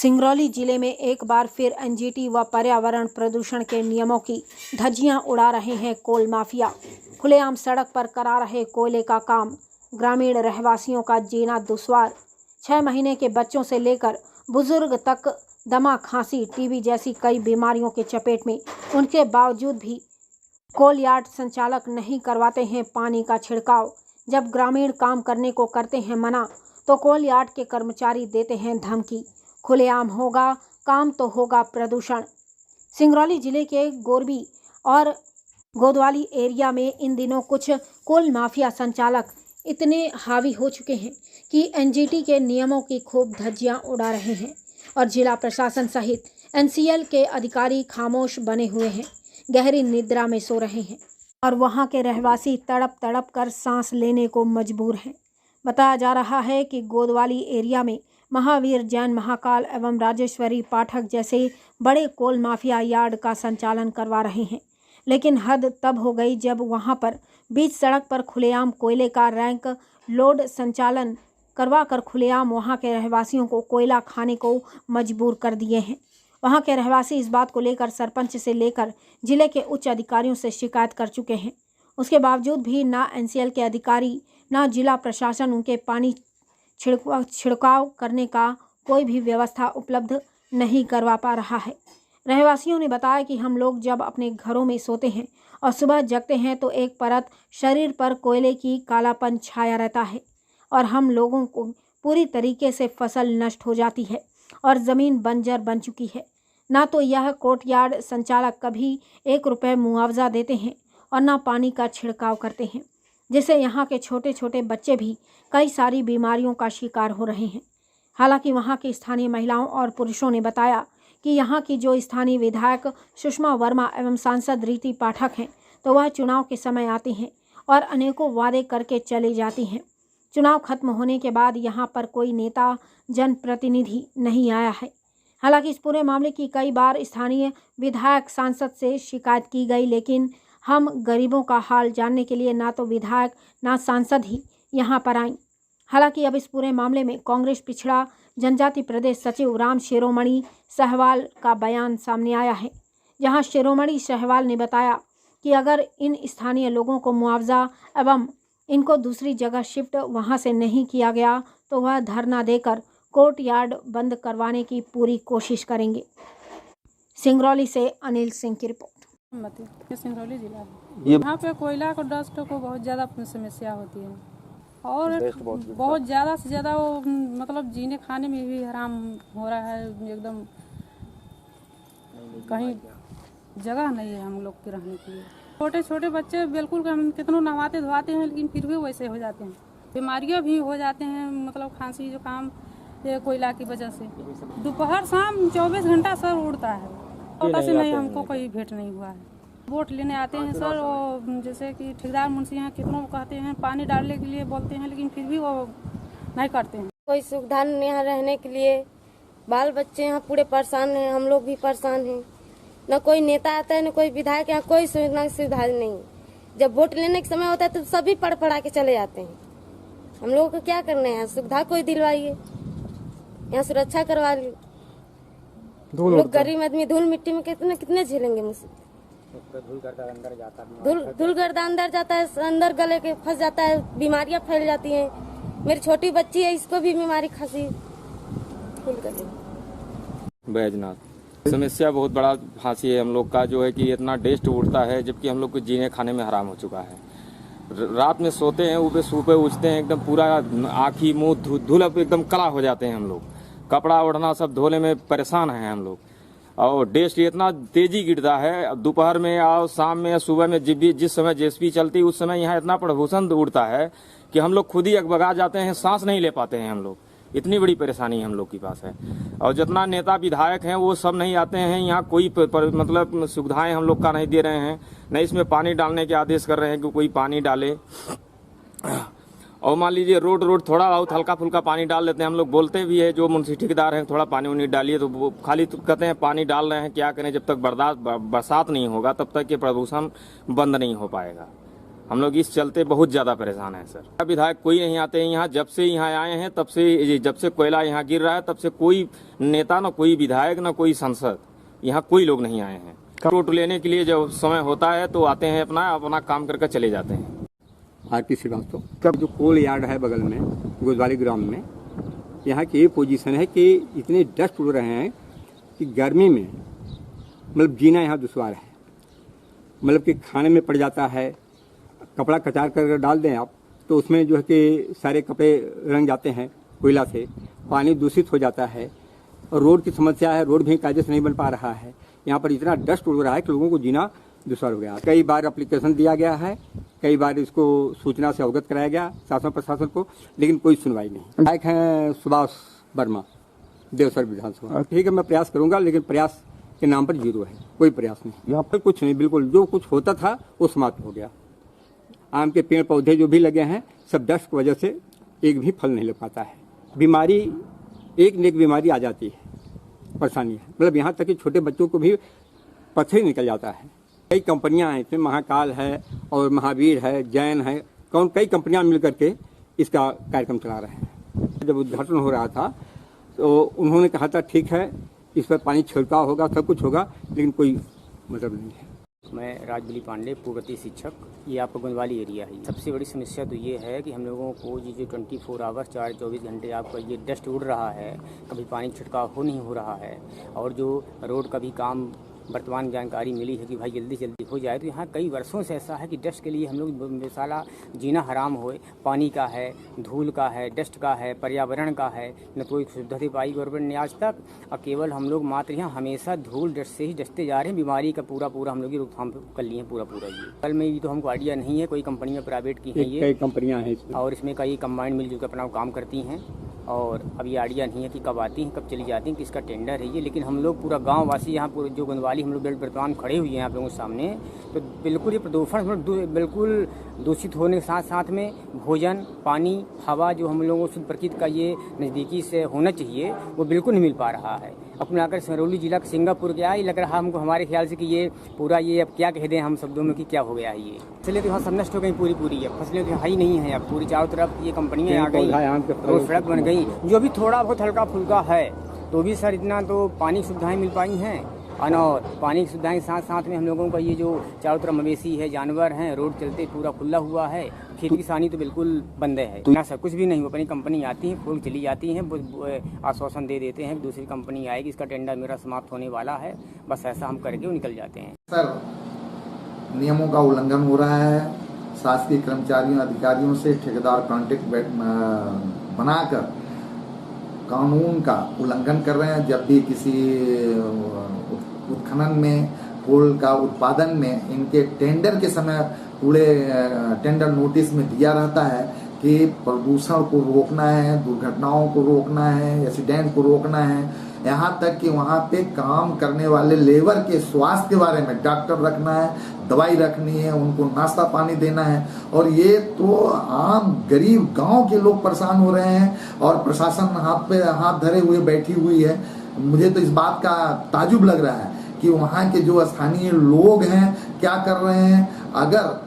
सिंगरौली जिले में एक बार फिर एनजीटी व पर्यावरण प्रदूषण के नियमों की धज्जियां उड़ा रहे हैं कोल माफिया। खुलेआम सड़क पर करा रहे कोयले का काम, ग्रामीण रहवासियों का जीना दुश्वार। 6 महीने के बच्चों से लेकर बुजुर्ग तक दमा, खांसी, टीबी जैसी कई बीमारियों के चपेट में। उनके बावजूद भी कोल यार्ड संचालक नहीं करवाते हैं पानी का छिड़काव। जब ग्रामीण काम करने को करते हैं मना, तो कोल यार्ड के कर्मचारी देते हैं धमकी। खुलेआम होगा काम तो होगा प्रदूषण। सिंगरौली जिले के गोरबी और गोदवाली एरिया में इन दिनों कुछ कोल माफिया संचालक इतने हावी हो चुके हैं कि एनजीटी के नियमों की खूब धज्जियां उड़ा रहे हैं और जिला प्रशासन सहित एनसीएल के अधिकारी खामोश बने हुए हैं, गहरी निद्रा में सो रहे हैं और वहां के रहवासी तड़प तड़प कर सांस लेने को मजबूर हैं। बताया जा रहा है कि गोदवाली एरिया में महावीर जैन महाकाल एवं राजेश्वरी पाठक जैसे बड़े कोल माफिया यार्ड का संचालन करवा रहे हैं, लेकिन हद तब हो गई जब वहां पर बीच सड़क पर खुलेआम कोयले का रैंक लोड संचालन करवा कर खुलेआम वहां के रहवासियों को कोयला खाने को मजबूर कर दिए हैं। वहां के रहवासी इस बात को लेकर सरपंच से लेकर जिले के उच्च अधिकारियों से शिकायत कर चुके हैं। उसके बावजूद भी ना एनसीएल के अधिकारी ना जिला प्रशासन उनके पानी छिड़काव करने का कोई भी व्यवस्था उपलब्ध नहीं करवा पा रहा है। रहवासियों ने बताया कि हम लोग जब अपने घरों में सोते हैं और सुबह जगते हैं तो एक परत शरीर पर कोयले की कालापन छाया रहता है और हम लोगों को पूरी तरीके से फसल नष्ट हो जाती है और ज़मीन बंजर बन चुकी है। ना तो यह कोर्टयार्ड संचालक कभी 1 रुपये मुआवजा देते हैं और ना पानी का छिड़काव करते हैं, जिससे यहाँ के छोटे छोटे बच्चे भी कई सारी बीमारियों का शिकार हो रहे हैं। हालांकि वहाँ की स्थानीय महिलाओं और पुरुषों ने बताया कि यहाँ की जो स्थानीय विधायक सुषमा वर्मा एवं सांसद रीति पाठक हैं, तो वह चुनाव के समय आती हैं और अनेकों वादे करके चले जाती हैं। चुनाव खत्म होने के बाद यहाँ पर कोई नेता जनप्रतिनिधि नहीं आया है। हालांकि इस पूरे मामले की कई बार स्थानीय विधायक सांसद से शिकायत की गई, लेकिन हम गरीबों का हाल जानने के लिए ना तो विधायक ना सांसद ही यहाँ पर आईं। हालांकि अब इस पूरे मामले में कांग्रेस पिछड़ा जनजाति प्रदेश सचिव राम शिरोमणि सहवाल का बयान सामने आया है, जहां शिरोमणि सहवाल ने बताया कि अगर इन स्थानीय लोगों को मुआवजा एवं इनको दूसरी जगह शिफ्ट वहां से नहीं किया गया तो वह धरना देकर कोर्ट यार्ड बंद करवाने की पूरी कोशिश करेंगे। सिंगरौली से अनिल सिंह की रिपोर्ट। सिंगरौली जिला यहाँ पे कोयला को डस्ट को बहुत ज़्यादा समस्या होती है और बहुत ज़्यादा से ज़्यादा वो मतलब जीने खाने में भी हराम हो रहा है। एकदम कहीं जगह नहीं है हम लोग के रहने के लिए। छोटे छोटे बच्चे बिल्कुल हम कितनों नहवाते धोवाते हैं, लेकिन फिर भी वैसे हो जाते हैं। बीमारियाँ भी हो जाते हैं, मतलब खांसी जुकाम ये कोयला की वजह से। दोपहर शाम 24 घंटा सर उड़ता है। छोटा से नहीं हमको कोई भेंट नहीं हुआ है। वोट लेने आते हैं सर, वो जैसे कि ठेकेदार मुंशी हैं, कितनों कहते हैं पानी डालने के लिए बोलते हैं, लेकिन फिर भी वो नहीं करते हैं। कोई सुविधा नहीं यहाँ रहने के लिए। बाल बच्चे यहाँ पूरे परेशान हैं, हम लोग भी परेशान हैं। न कोई नेता आता है न कोई विधायक, यहाँ कोई सुविधा नहीं। जब वोट लेने का समय होता है तो सभी पढ़ पढ़ा के चले जाते हैं। हम लोगों को क्या करना है, सुविधा कोई दिलवाइए, यहाँ सुरक्षा करवा ली। लोग गरीब आदमी धूल मिट्टी में कितने झेलेंगे मुसीबत। धूल गर्दा अंदर जाता है, अंदर गले के फंस जाता है, बीमारियां फैल जाती हैं। मेरी छोटी बच्ची है, इसको भी बीमारी खांसी बैजनाथ समस्या बहुत बड़ा फांसी है हम लोग का, जो है कि इतना डेस्ट उड़ता है, जबकि हम लोग को जीने खाने में हराम हो चुका है। रात में सोते हैं, सुबह उठते हैं, एकदम पूरा आँखी मुंह धूल एकदम कला हो जाते हैं हम लोग। कपड़ा ओढ़ना सब धोने में परेशान हैं हम लोग और डेस्ट इतना तेजी गिरता है। दोपहर में और शाम में सुबह में जिस समय जेसीबी चलती उस समय यहाँ इतना प्रदूषण उड़ता है कि हम लोग खुद ही अकबगा जाते हैं, सांस नहीं ले पाते हैं हम लोग। इतनी बड़ी परेशानी हम लोग के पास है और जितना नेता विधायक हैं वो सब नहीं आते हैं यहाँ। कोई मतलब सुविधाएं हम लोग का नहीं दे रहे हैं, न इसमें पानी डालने के आदेश कर रहे हैं कि कोई पानी डाले। और मान लीजिए रोड थोड़ा बहुत हल्का फुल्का पानी डाल लेते हैं हम लोग, बोलते भी है जो मुंशी ठेकेदार हैं थोड़ा पानी उनी डालिए, तो वो खाली तो कहते हैं पानी डाल रहे हैं। क्या करें, जब तक बरसात नहीं होगा तब तक ये प्रदूषण बंद नहीं हो पाएगा। हम लोग इस चलते बहुत ज्यादा परेशान हैं सर। विधायक कोई नहीं आते हैं यहाँ, जब से यहाँ आए हैं तब से, जब से कोयला यहाँ गिर रहा है तब से कोई नेता, न कोई विधायक, न कोई सांसद, यहाँ कोई लोग नहीं आए हैं। टोट लेने के लिए जब समय होता है तो आते हैं, अपना काम करके चले जाते हैं। आरती श्रीवास्तव। कब जो कोल यार्ड है बगल में गोदवाली ग्राउंड में, यहाँ की ये पोजीशन है कि इतने डस्ट उड़ रहे हैं कि गर्मी में मतलब जीना यहाँ दुश्वार है। मतलब कि खाने में पड़ जाता है, कपड़ा कचार कर डाल दें आप तो उसमें जो है कि सारे कपड़े रंग जाते हैं कोयला से, पानी दूषित हो जाता है। और रोड की समस्या है, रोड भी कायदे से नहीं बन पा रहा है। यहाँ पर इतना डस्ट उड़ रहा है कि लोगों को जीना दुश्वार हो गया। कई बार एप्लीकेशन दिया गया है, कई बार इसको सूचना से अवगत कराया गया शासन प्रशासन को, लेकिन कोई सुनवाई नहीं। विधायक हैं सुभाष वर्मा, देवसर विधानसभा। ठीक है, मैं प्रयास करूंगा, लेकिन प्रयास के नाम पर जीरो है, कोई प्रयास नहीं। यहाँ पर कुछ नहीं, बिल्कुल जो कुछ होता था वो समाप्त हो गया। आम के पेड़ पौधे जो भी लगे हैं सब डस्ट की वजह से एक भी फल नहीं लग पाता है। बीमारी, एक न एक बीमारी आ जाती है, परेशानी है। मतलब यहाँ तक कि छोटे बच्चों को भी पत्थर ही निकल जाता है। कई कंपनियां हैं इसमें, महाकाल है और महावीर है, जैन है, कई कंपनियां मिल करके इसका कार्यक्रम चला रहे हैं। जब उद्घाटन हो रहा था तो उन्होंने कहा था ठीक है इस पर पानी छिड़काव होगा, सब कुछ होगा, लेकिन कोई मतलब नहीं है। मैं राजबली पांडे, पूर्ववर्ती शिक्षक। ये आपका गोंदवाली एरिया है। सबसे बड़ी समस्या तो ये है कि हम लोगों को ये जो 24 आवर्स 24 घंटे आपका ये डस्ट उड़ रहा है, कभी पानी छिड़काव नहीं हो रहा है। और जो रोड का भी काम वर्तमान जानकारी मिली है कि भाई जल्दी जल्दी हो जाए, तो यहाँ कई वर्षों से ऐसा है कि डस्ट के लिए हम लोग बेसाला जीना हराम होए। पानी का है, धूल का है, डस्ट का है, पर्यावरण का है, न कोई सुविधा दे पाई गवर्नमेंट ने आज तक। और केवल हम लोग मात्र यहाँ हमेशा धूल डस्ट से ही डसते जा रहे हैं। बीमारी का पूरा हम लोग रोकथाम कर लिए हैं पूरा ये। कल में ये तो हमको आइडिया नहीं है, कोई कंपनी में प्राइवेट की है ये, कई कंपनियां हैं और इसमें कई कंबाइंड मिलजुल कर अपना काम करती हैं। और अब ये आइडिया नहीं है कि कब आती हैं, कब चली जाती हैं, किसका टेंडर है ये। लेकिन हम लोग पूरा गांव वासी यहाँ पूरे जो गोंदवाली हम लोग वर्तमान खड़े हुए हैं आप लोगों के सामने, तो बिल्कुल ये प्रदूषण बिल्कुल दूषित होने के साथ साथ में भोजन, पानी, हवा जो हम लोगों को शुद्ध प्रकृति का ये नज़दीकी से होना चाहिए वो बिल्कुल नहीं मिल पा रहा है। अपने आकर सिंगरौली जिला का सिंगापुर क्या ही लग रहा है हमको, हमारे ख्याल से कि ये पूरा ये अब क्या कह दें हम शब्दों में कि क्या हो गया है ये। फसलें तो यहाँ सब नष्ट हो गई पूरी है, फसलें तो है ही नहीं है अब। पूरी चारों तरफ ये कंपनियाँ आ गई, रोड सड़क बन गई। जो भी थोड़ा बहुत हल्का फुल्का है तो भी सर इतना तो पानी की सुविधाएँ मिल पाई हैं। और पानी की सुविधाएं के साथ साथ में हम लोगों का ये जो चारों तरफ मवेशी है, जानवर हैं, रोड चलते पूरा खुला हुआ है। खेती किसानी तो बिल्कुल बंद है, ना सब कुछ भी नहीं। अपनी कंपनी आती है, फूल चली जाती हैं, आश्वासन दे देते हैं दूसरी कंपनी आएगी, इसका टेंडर मेरा समाप्त होने वाला है, बस ऐसा हम करके वो निकल जाते हैं। सर, नियमों का उल्लंघन हो रहा है। शासकीय कर्मचारियों अधिकारियों से ठेकेदार कॉन्ट्रैक्ट बनाकर कानून का उल्लंघन कर रहे हैं। जब भी किसी उत्खनन में, कोल का उत्पादन में इनके टेंडर के समय पूरे टेंडर नोटिस में दिया रहता है कि प्रदूषण को रोकना है, दुर्घटनाओं को रोकना है, एक्सीडेंट को रोकना है। यहाँ तक कि वहाँ पे काम करने वाले लेबर के स्वास्थ्य के बारे में डॉक्टर रखना है, दवाई रखनी है, उनको नाश्ता पानी देना है। और ये तो आम गरीब गांव के लोग परेशान हो रहे हैं और प्रशासन हाथ पे हाथ धरे हुए बैठी हुई है। मुझे तो इस बात का ताजुब लग रहा है कि वहाँ के जो स्थानीय लोग हैं क्या कर रहे हैं। अगर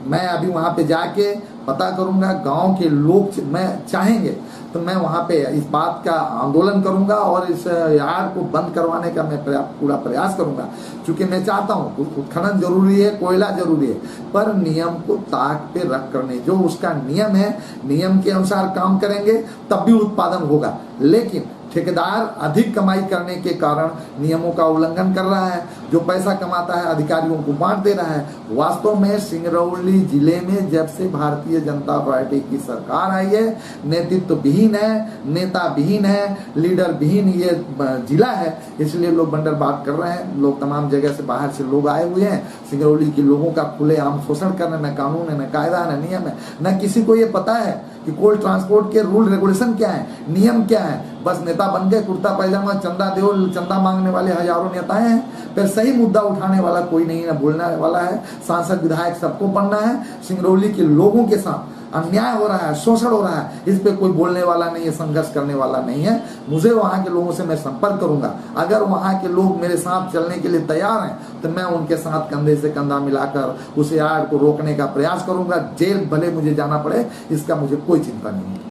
मैं अभी वहाँ पे जाके पता करूंगा, गांव के लोग मैं चाहेंगे तो मैं वहाँ पे इस बात का आंदोलन करूंगा और इस यार्ड को बंद करवाने का मैं पूरा प्रयास करूंगा। क्योंकि मैं चाहता हूँ उत्खनन जरूरी है, कोयला जरूरी है, पर नियम को ताक पे रख कर नहीं। जो उसका नियम है, नियम के अनुसार काम करेंगे तब भी उत्पादन होगा। लेकिन ठेकेदार अधिक कमाई करने के कारण नियमों का उल्लंघन कर रहा है, जो पैसा कमाता है अधिकारियों को बांट दे रहा है। वास्तव में सिंगरौली जिले में जब से भारतीय जनता पार्टी की सरकार आई है, नेतृत्व विहीन है, नेता विहीन है, लीडर विहीन ये जिला है। इसलिए लोग बंडर बात कर रहे हैं। लोग तमाम जगह से बाहर से लोग आए हुए हैं सिंगरौली के लोगों का खुलेआम शोषण करने। न कानून है, न कायदा है, न नियम है, न किसी को ये पता है कि कोल ट्रांसपोर्ट के रूल रेगुलेशन क्या है, नियम क्या है। बस नेता बन गए, कुर्ता पैजामा, चंदा दो, चंदा मांगने वाले हजारों नेताएं हैं। फिर सही मुद्दा उठाने वाला कोई नहीं है, बोलने वाला है। सांसद विधायक सबको पढ़ना है। सिंगरौली के लोगों के साथ अन्याय हो रहा है, शोषण हो रहा है, इस पे कोई बोलने वाला नहीं है, संघर्ष करने वाला नहीं है। मुझे वहां के लोगों से मैं संपर्क करूंगा। अगर वहां के लोग मेरे साथ चलने के लिए तैयार हैं तो मैं उनके साथ कंधे से कंधा मिलाकर उस यार्ड को रोकने का प्रयास करूंगा। जेल भले मुझे जाना पड़े, इसका मुझे कोई चिंता नहीं है।